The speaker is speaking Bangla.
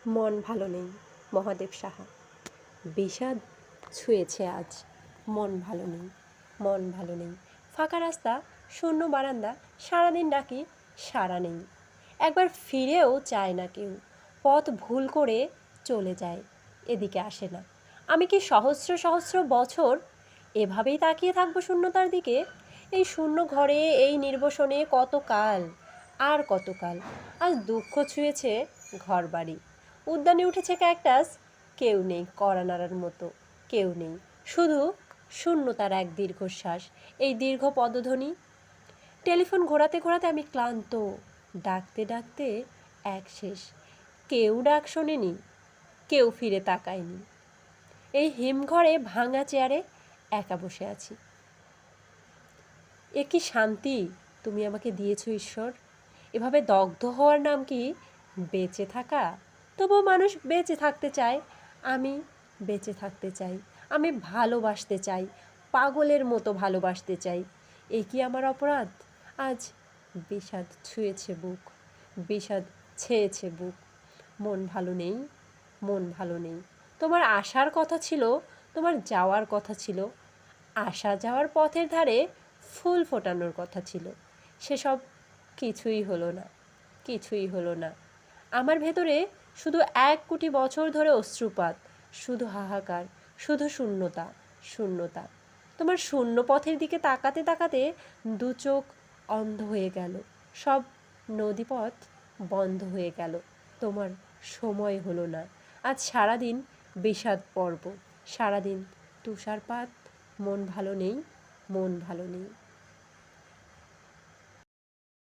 মন ভালো নেই। মহাদেব সাহা। বিষাদ ছুঁয়েছে আজ। মন ভালো নেই। মন ভালো নেই। ফাঁকা রাস্তা, শূন্য বারান্দা, সারাদিন ডাকি, সাড়া নেই। একবার ফিরেও চায় না কেউ। পথ ভুল করে চলে যায়, এদিকে আসে না। আমি কি সহস্র সহস্র বছর এভাবেই তাকিয়ে থাকবো শূন্যতার দিকে? এই শূন্য ঘরে, এই নির্বসনে কতকাল, আর কতকাল। আজ দুঃখ ছুঁয়েছে ঘরবাড়ি। উদ্যানে উঠেছে ক্যাকটাস, কেউ নেই কড়া নাড়ার মতো, কেউ নেই। শুধু শূন্যতার এক দীর্ঘশ্বাস, এই দীর্ঘ পদধ্বনি। টেলিফোন ঘোরাতে ঘোরাতে আমি ক্লান্ত, ডাকতে ডাকতে এক শেষ। কেউ ডাক শোনেনি, কেউ ফিরে তাকায়নি। এই হিমঘরে ভাঙা চেয়ারে একা বসে আছি। এ কি শান্তি তুমি আমাকে দিয়েছো ঈশ্বর? এভাবে দগ্ধ হওয়ার নাম কি বেঁচে থাকা? তবুও মানুষ বেঁচে থাকতে চায়। আমি বেঁচে থাকতে চাই। আমি ভালোবাসতে চাই, পাগলের মতো ভালোবাসতে চাই। এই কি আমার অপরাধ? আজ বিষাদ ছুঁয়েছে বুক, বিষাদ ছেয়েছে বুক। মন ভালো নেই, মন ভালো নেই। তোমার আসার কথা ছিল, তোমার যাওয়ার কথা ছিল। আসা যাওয়ার পথের ধারে ফুল ফোটানোর কথা ছিল। সেসব কিছুই হলো না, কিছুই হলো না। আমার ভেতরে শুধু 1 কোটি বছর ধরে অশ্রুপাত, শুধু হাহাকার, শুধু শূন্যতা, শূন্যতা। তোমার শূন্য পথের দিকে তাকাতে তাকাতে দু চোখ অন্ধ হয়ে গেল। সব নদীপথ বন্ধ হয়ে গেল। তোমার সময় হলো না। আজ সারাদিন বিষাদ পর্ব, সারাদিন তুষারপাত। মন ভালো নেই, মন ভালো নেই।